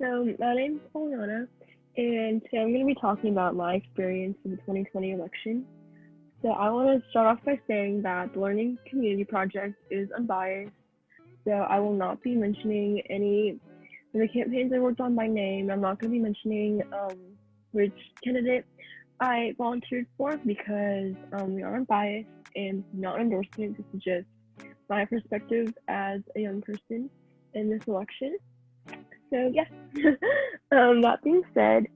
So my name's Alyana, and today I'm going to be talking about my experience in the 2020 election. So I want to start off by saying that the Learning Community Project is unbiased. So I will not be mentioning any of the campaigns I worked on by name. I'm not going to be mentioning which candidate I volunteered for because we are unbiased and not an endorsement. This is just my perspective as a young person in this election. So yeah, that being said,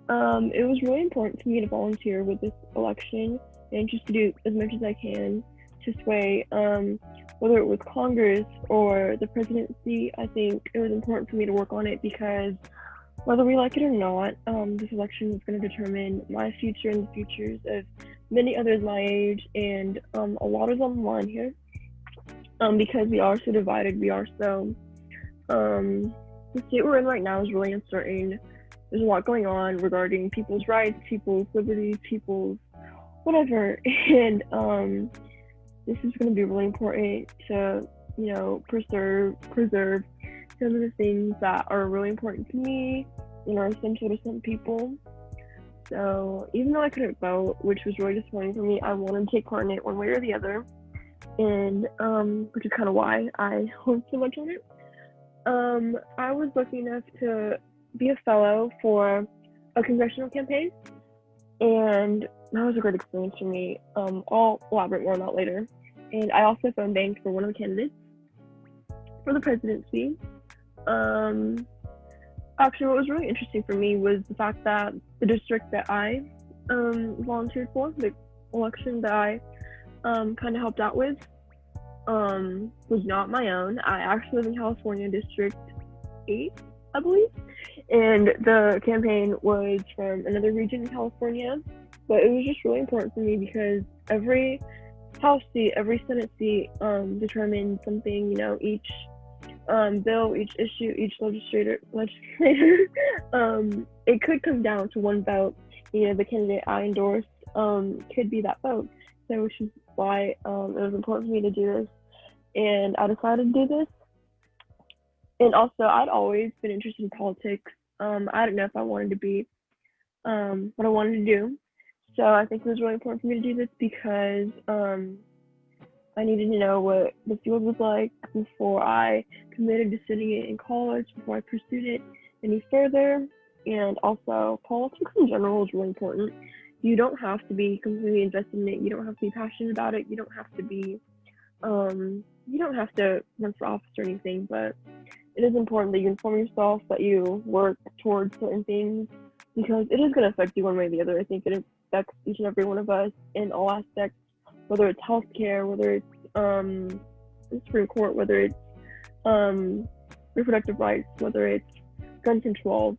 it was really important to me to volunteer with this election and just to do as much as I can to sway, whether it was Congress or the presidency. I think it was important for me to work on it because whether we like it or not, this election is going to determine my future and the futures of many others my age, and a lot is on the line here. Because we are so divided, we are so the state we're in right now is really uncertain. There's a lot going on regarding people's rights, people's liberties, people's whatever, and this is going to be really important to, preserve some of the things that are really important to me and are essential to some people. So even though I couldn't vote, which was really disappointing for me, I wanted to take part in it one way or the other, and which is kind of why I hoped so much on it. I was lucky enough to be a fellow for a congressional campaign, and that was a great experience for me. I'll elaborate more on that later. And I also phone banked for one of the candidates for the presidency. Actually, what was really interesting for me was the fact that the district that I volunteered for, the election that I kind of helped out with, was not my own. I actually live in California, District 8, I believe, and the campaign was from another region in California, but it was just really important for me because every House seat, every Senate seat determined something, each bill, each issue, each legislator, it could come down to one vote. The candidate I endorsed could be that vote. So which is why it was important for me to do this, and I decided to do this. And also, I'd always been interested in politics. I didn't know if I wanted to be what I wanted to do, so I think it was really important for me to do this because I needed to know what the field was like before I committed to studying it in college, before I pursued it any further. And also, politics in general is really important. You don't have to be completely invested in it. You don't have to be passionate about it. You don't have to be, you don't have to run for office or anything, but it is important that you inform yourself, that you work towards certain things, because it is going to affect you one way or the other. I think it affects each and every one of us in all aspects, whether it's healthcare, whether it's the Supreme Court, whether it's reproductive rights, whether it's gun control,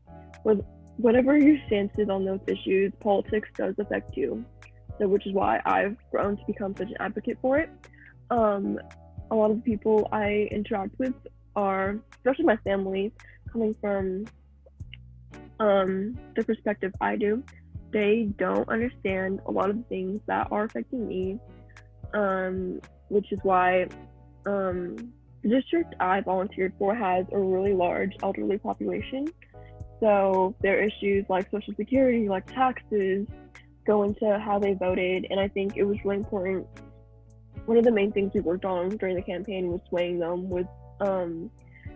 whatever your stance is on those issues, politics does affect you. So, which is why I've grown to become such an advocate for it. A lot of the people I interact with are, especially my family, coming from the perspective I do. They don't understand a lot of the things that are affecting me, which is why the district I volunteered for has a really large elderly population. So their issues like Social Security, like taxes, go into how they voted, and I think it was really important. One of the main things we worked on during the campaign was swaying them, with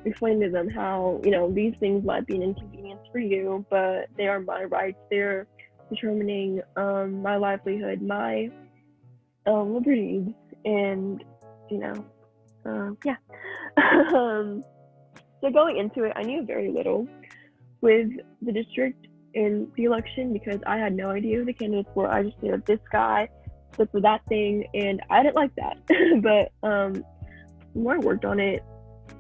explaining to them how, these things might be an inconvenience for you, but they are my rights. They're determining my livelihood, my liberties, and, yeah. So going into it, I knew very little with the district in the election because I had no idea who the candidates were. I just knew that this guy stood for that thing, and I didn't like that. But the more I worked on it,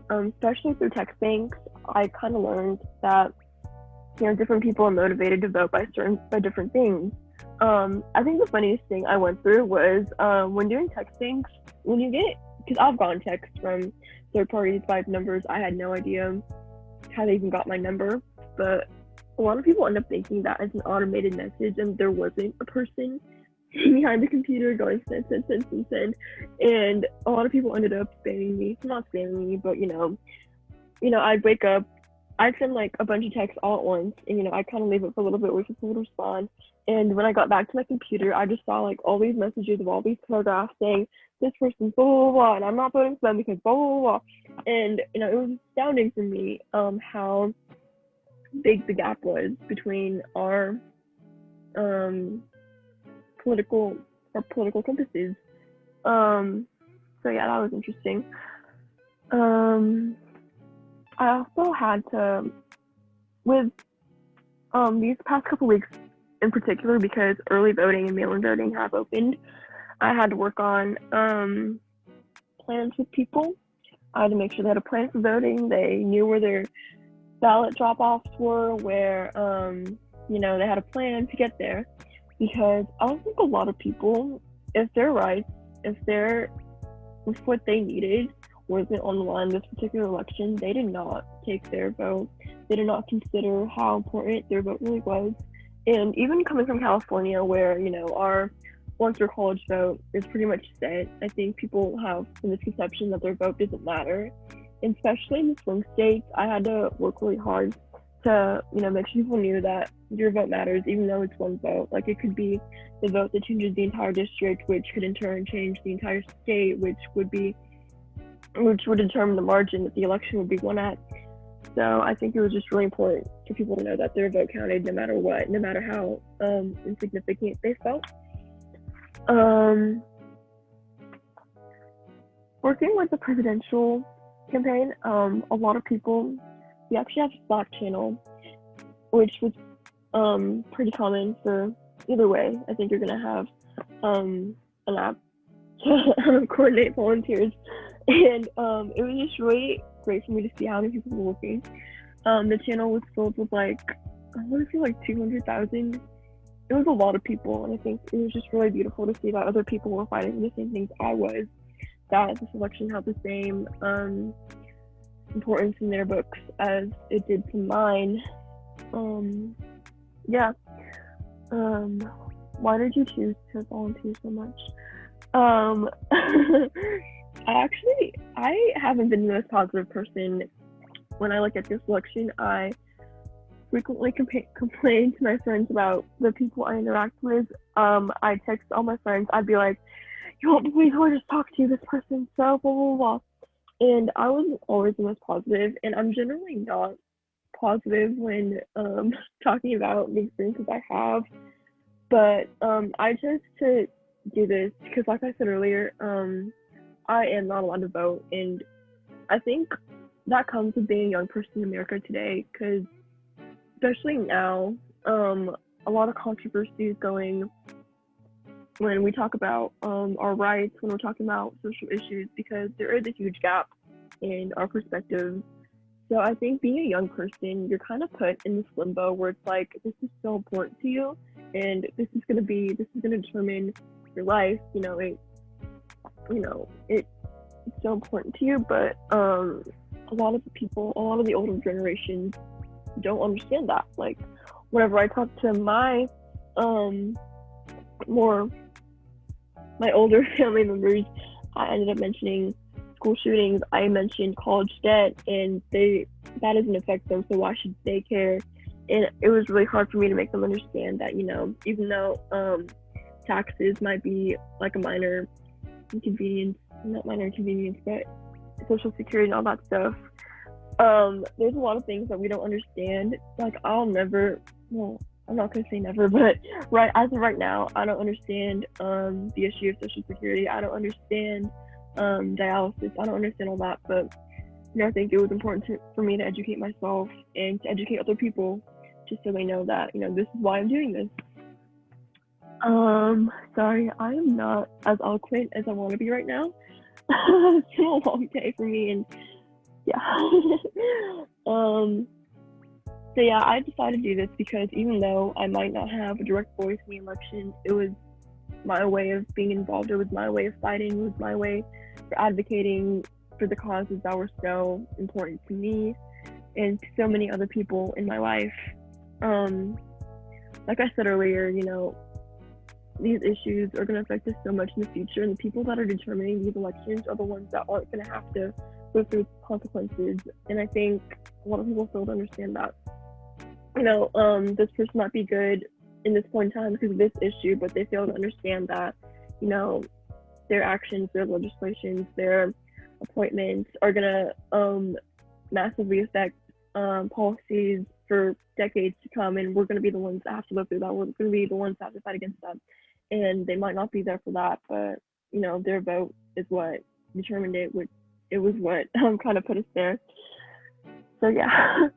especially through text banks, I kind of learned that different people are motivated to vote by different things. I think the funniest thing I went through was when doing text banks, when you get, because I've gotten texts from third parties by numbers, I had no idea how they even got my number, but a lot of people end up thinking that it's an automated message and there wasn't a person behind the computer going send, and a lot of people ended up spamming me. Not spamming me, but I'd wake up I send like a bunch of texts all at once, and I kind of leave it for a little bit, wait for people to respond. And when I got back to my computer, I just saw like all these messages of all these paragraphs saying this person's blah blah blah, and I'm not voting for them because blah blah blah. And it was astounding for me how big the gap was between um political political compasses. So yeah, that was interesting. I also had to, with these past couple weeks in particular, because early voting and mail-in voting have opened, I had to work on plans with people. I had to make sure they had a plan for voting. They knew where their ballot drop-offs were, where they had a plan to get there. Because I don't think a lot of people, if their rights, if what they needed wasn't on the line this particular election, they did not take their vote. They did not consider how important their vote really was. And even coming from California, where our once your college vote is pretty much set, I think people have the misconception that their vote doesn't matter. And especially in the swing states, I had to work really hard to make sure people knew that your vote matters, even though it's one vote. Like, it could be the vote that changes the entire district, which could in turn change the entire state, which would determine the margin that the election would be won at. So I think it was just really important for people to know that their vote counted no matter what, no matter how insignificant they felt. Working with the presidential campaign, a lot of people, we actually have a Slack channel, which was pretty common for either way. I think you're gonna have an app to coordinate volunteers, and it was just really great for me to see how many people were working. The channel was filled with I want to say 200,000. It was a lot of people, and I think it was just really beautiful to see that other people were fighting for the same things I was, that this election had the same importance in their books as it did to mine. Why did you choose to volunteer so much? I haven't been the most positive person when I look at this election. I frequently complain to my friends about the people I interact with. I text all my friends. I'd be like, "You won't believe who I just talked to. This person, so blah blah blah." And I wasn't always the most positive, and I'm generally not positive when talking about the experiences I have. But I chose to do this because, like I said earlier, I am not allowed to vote, and I think that comes with being a young person in America today, because especially now, a lot of controversy is going when we talk about our rights, when we're talking about social issues, because there is a huge gap in our perspectives. So I think being a young person, you're kind of put in this limbo where it's like, this is so important to you, and this is going to determine your life. It's so important to you, but a lot of the older generations don't understand that. Like, whenever I talk to my older family members, I ended up mentioning school shootings, I mentioned college debt, and that doesn't affect them, so why should they care? And it was really hard for me to make them understand that, even though taxes might be like a minor inconvenience, not minor inconvenience, but social security and all that stuff, there's a lot of things that we don't understand. Like, I'm not gonna say never, but as of right now, I don't understand the issue of social security. I don't understand dialysis. I don't understand all that, but I think it was important for me to educate myself and to educate other people, just so they know that this is why I'm doing this. Sorry, I am not as eloquent as I want to be right now. It's been a long day for me, and yeah. So yeah, I decided to do this because even though I might not have a direct voice in the election, it was my way of being involved. It was my way of fighting. It was my way for advocating for the causes that were so important to me and to so many other people in my life. Like I said earlier, these issues are going to affect us so much in the future, and the people that are determining these elections are the ones that aren't going to have to go through consequences. And I think a lot of people fail to understand that, this person might be good in this point in time because of this issue, but they fail to understand that, you know, their actions, their legislations, their appointments are gonna massively affect policies for decades to come, and we're gonna be the ones that have to go through that. We're gonna be the ones that have to fight against them, and they might not be there for that, but their vote is what determined it. It was what kind of put us there. So yeah,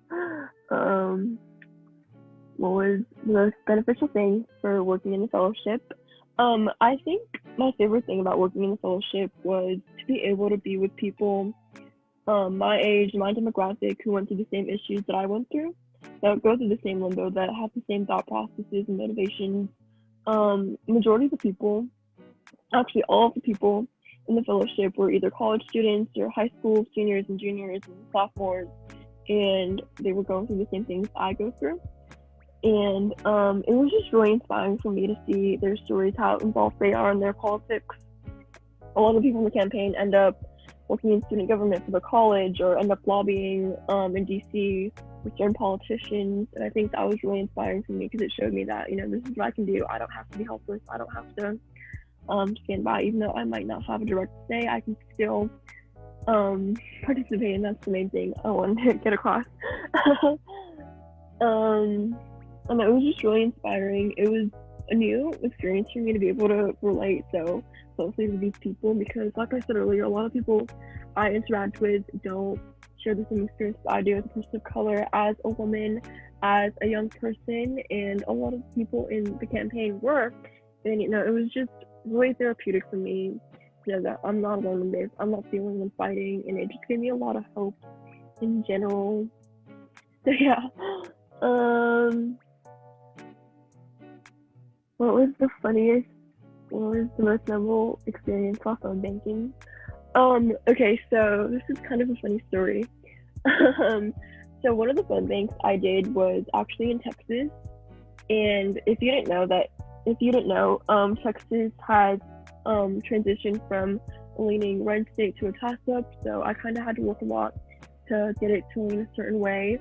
what was the most beneficial thing for working in the fellowship? I think my favorite thing about working in the fellowship was to be able to be with people my age, my demographic, who went through the same issues that I went through, that go through the same limbo, that have the same thought processes and motivations. Majority of the people, actually all of the people in the fellowship, were either college students or high school seniors and juniors and sophomores, and they were going through the same things I go through. And it was just really inspiring for me to see their stories, how involved they are in their politics. A lot of people in the campaign end up working in student government for the college, or end up lobbying in DC with certain politicians. And I think that was really inspiring for me, because it showed me that, this is what I can do. I don't have to be helpless. I don't have to stand by. Even though I might not have a direct say, I can still participate, and that's the main thing I wanted to get across. And it was just really inspiring. It was a new experience for me to be able to relate so closely to these people, because like I said earlier, a lot of people I interact with don't share the same experience I do as a person of color, as a woman, as a young person, and a lot of people in the campaign were. And it was just really therapeutic for me to know that I'm not alone in this. I'm not the only one fighting, and it just gave me a lot of hope in general. So yeah. What was the most memorable experience while phone banking? Okay, so this is kind of a funny story. So one of the phone banks I did was actually in Texas, and if you didn't know, Texas has transitioned from a leaning red state to a toss-up, so I kind of had to work a lot to get it to lean a certain way,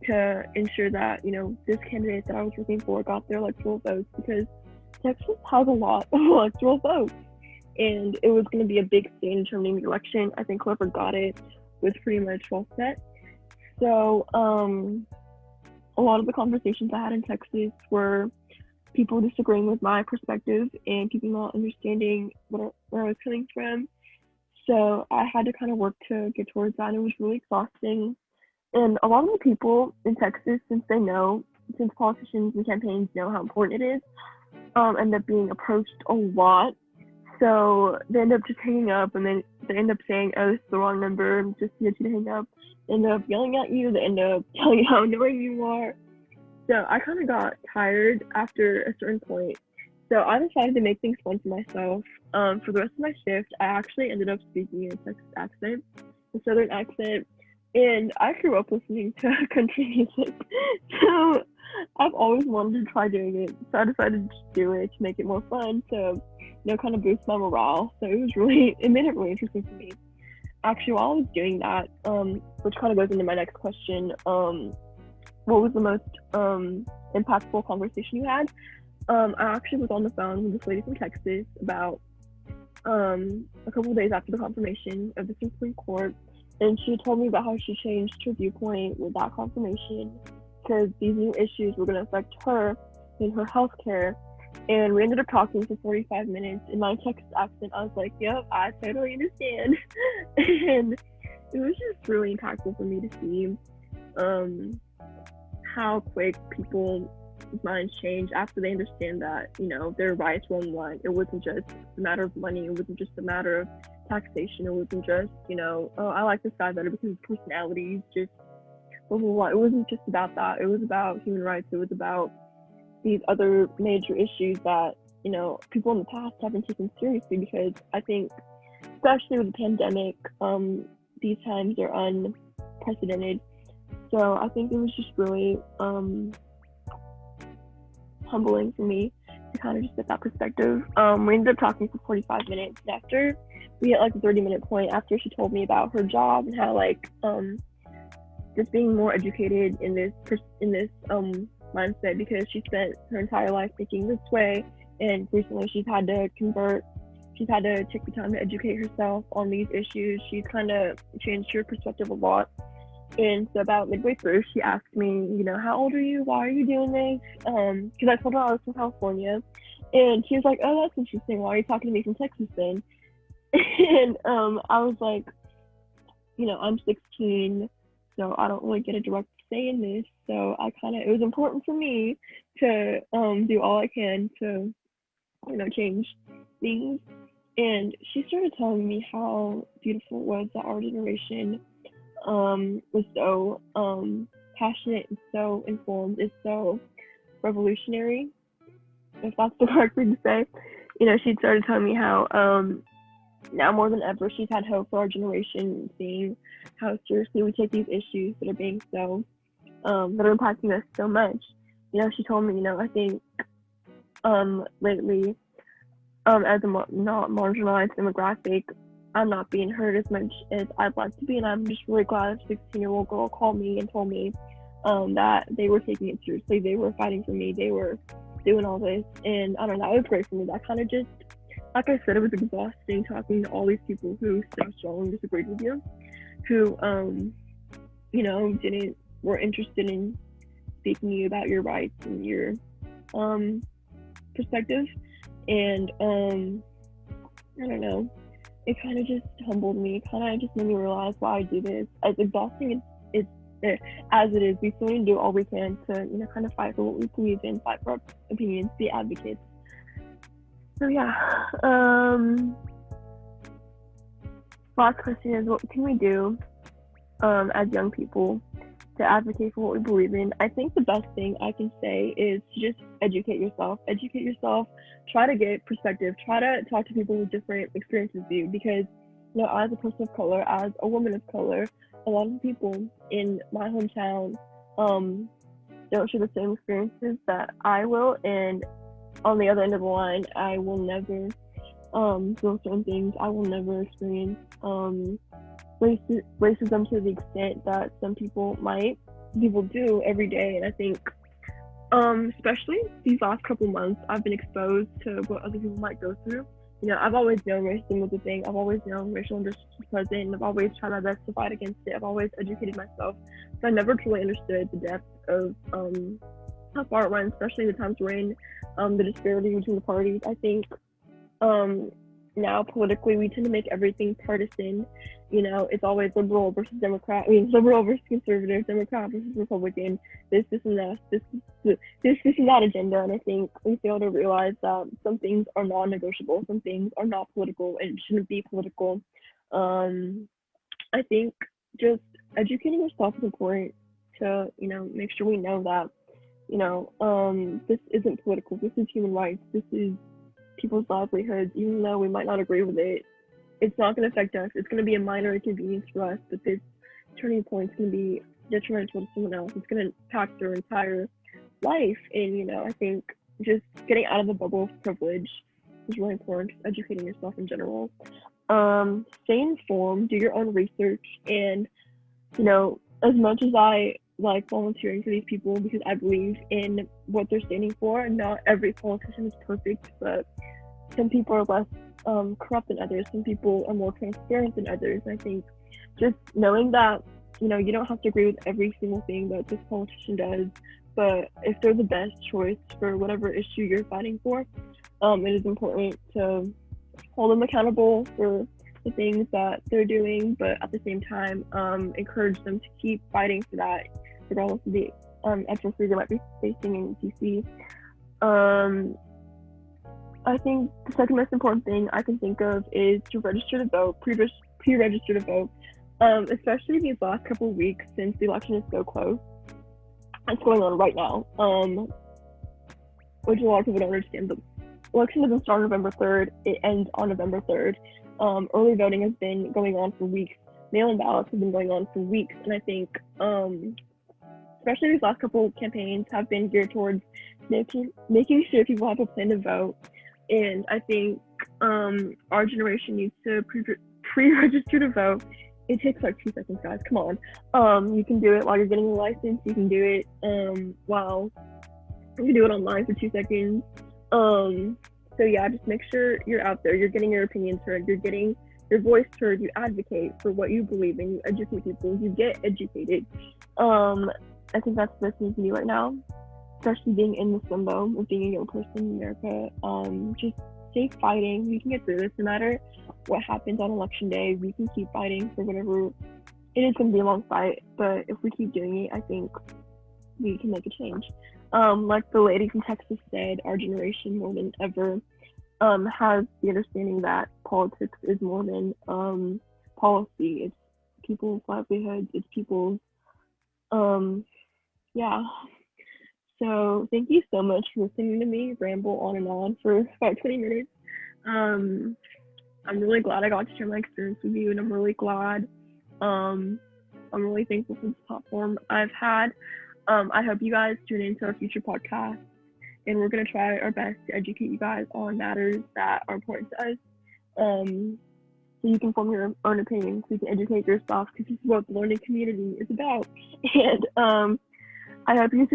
to ensure that, this candidate that I was working for got their electoral votes, because Texas has a lot of electoral votes, and it was going to be a big state in determining the election. I think whoever got it was pretty much well set. So a lot of the conversations I had in Texas were people disagreeing with my perspective and people not understanding where I was coming from. So I had to kind of work to get towards that, and it was really exhausting. And a lot of the people in Texas, since politicians and campaigns know how important it is, end up being approached a lot. So they end up just hanging up, and then they end up saying, "Oh, this is the wrong number," just to get you to hang up. They end up yelling at you. They end up telling you how annoying you are. So I kind of got tired after a certain point. So I decided to make things fun for myself. For the rest of my shift, I actually ended up speaking in a Texas accent, a Southern accent. And I grew up listening to country music, so I've always wanted to try doing it. So I decided to do it to make it more fun, to kind of boost my morale. So it made it really interesting for me. Actually, while I was doing that, which kind of goes into my next question, what was the most impactful conversation you had? I actually was on the phone with this lady from Texas about a couple of days after the confirmation of the Supreme Court. And she told me about how she changed her viewpoint with that confirmation, because these new issues were going to affect her in her healthcare. And we ended up talking for 45 minutes in my Texas accent. I was like, yep, I totally understand. And it was just really impactful for me to see how quick people's minds change after they understand that, their rights were on the line. It wasn't just a matter of money. It wasn't just a matter of taxation. It wasn't just, oh, I like this guy better because his personality is just blah, blah, blah. It wasn't just about that. It was about human rights. It was about these other major issues that, people in the past haven't taken seriously, because I think, especially with the pandemic, these times are unprecedented. So I think it was just really humbling for me to kind of just get that perspective. We ended up talking for 45 minutes, and after we hit like the 30-minute point, after she told me about her job and how just being more educated in this mindset, because she spent her entire life thinking this way, and recently she's had to convert. She's had to take the time to educate herself on these issues. She's kind of changed her perspective a lot. And so about midway through, she asked me, how old are you? Why are you doing this? Because I told her I was from California, and she was like, oh, that's interesting. Why are you talking to me from Texas then? And I was like, I'm 16, so I don't really get a direct say in this. So it was important for me to do all I can to, change things. And she started telling me how beautiful it was that our generation was so passionate and so informed, is so revolutionary, if that's the correct thing to say. She started telling me how now more than ever she's had hope for our generation, seeing how seriously we take these issues that are being so that are impacting us so much. She told me, I think lately, as a not marginalized demographic, I'm not being heard as much as I'd like to be, and I'm just really glad a 16-year-old girl called me and told me that they were taking it seriously, they were fighting for me, they were doing all this, and I don't know, that was great for me. That kind of just, like I said, it was exhausting talking to all these people who so strongly disagreed with you, who were interested in speaking to you about your rights and your perspective. And I don't know, it kind of just humbled me, kind of just made me realize why I do this. As exhausting as it is, we still need to do all we can to kind of fight for what we believe in, fight for our opinions, be advocates. So yeah, last question is, what can we do as young people to advocate for what we believe in? I think the best thing I can say is to just educate yourself, try to get perspective, try to talk to people with different experiences with you, because as a person of color, as a woman of color, a lot of people in my hometown don't share the same experiences that I will, and on the other end of the line, I will never feel certain things. I will never experience racism to the extent that some people do every day. And I think especially these last couple months, I've been exposed to what other people might go through. I've always known racism was a thing. I've always known racial injustice was present, and I've always tried my best to fight against it. I've always educated myself, but I never truly understood the depth of how far it runs, especially the times we're in, the disparity between the parties. I think now politically we tend to make everything partisan. It's always liberal versus Democrat. Liberal versus conservative, Democrat versus Republican. This and that. This and that agenda. And I think we fail to realize that some things are non-negotiable. Some things are not political, and it shouldn't be political. I think just educating yourself is important to make sure we know that this isn't political. This is human rights. This is people's livelihoods. Even though we might not agree with it, it's not going to affect us. It's going to be a minor inconvenience for us, but this turning point is going to be detrimental to someone else. It's going to impact their entire life. And I think just getting out of the bubble of privilege is really important. Just educating yourself in general. Stay informed. Do your own research. And as much as I like volunteering for these people, because I believe in what they're standing for, not every politician is perfect, but some people are less corrupt than others. Some people are more transparent than others. And I think just knowing that you don't have to agree with every single thing that this politician does, but if they're the best choice for whatever issue you're fighting for, it is important to hold them accountable for the things that they're doing, but at the same time encourage them to keep fighting for that, regardless of the adversity they might be facing in DC. I think the second most important thing I can think of is to register to vote, pre-register to vote, especially these last couple of weeks since the election is so close. It's going on right now, which a lot of people don't understand. The election doesn't start November 3rd, it ends on November 3rd. Early voting has been going on for weeks. Mail-in ballots have been going on for weeks, and I think especially these last couple of campaigns have been geared towards making sure people have a plan to vote. And I think our generation needs to pre-register to vote It takes like 2 seconds, guys. Come on. You can do it while you're getting a license. You can do it while you can do it online for 2 seconds. So yeah, just make sure you're out there. You're getting your opinions heard. You're getting your voice heard. You advocate for what you believe in. You educate people. You get educated. I think that's the best thing to do right now, especially being in this limbo of being a young person in America. Just stay fighting. We can get through this no matter what happens on election day. We can keep fighting for whatever. It is going to be a long fight, but if we keep doing it, I think we can make a change. Like the lady from Texas said, our generation more than ever has the understanding that politics is more than policy. It's people's livelihoods. It's people's yeah. So thank you so much for listening to me ramble on and on for about 20 minutes. I'm really glad I got to share my experience with you, and I'm really glad. I'm really thankful for this platform I've had. I hope you guys tune into our future podcasts, and we're going to try our best to educate you guys on matters that are important to us. So you can form your own opinions, so you can educate yourself, because this is what the learning community is about. And I hope you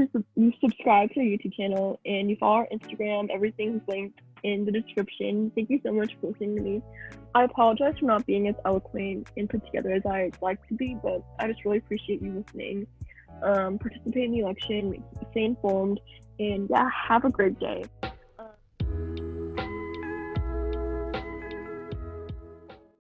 subscribe to our YouTube channel and you follow our Instagram. Everything's linked in the description. Thank you so much for listening to me. I apologize for not being as eloquent and put together as I'd like to be, but I just really appreciate you listening. Participate in the election, stay informed, and yeah, have a great day.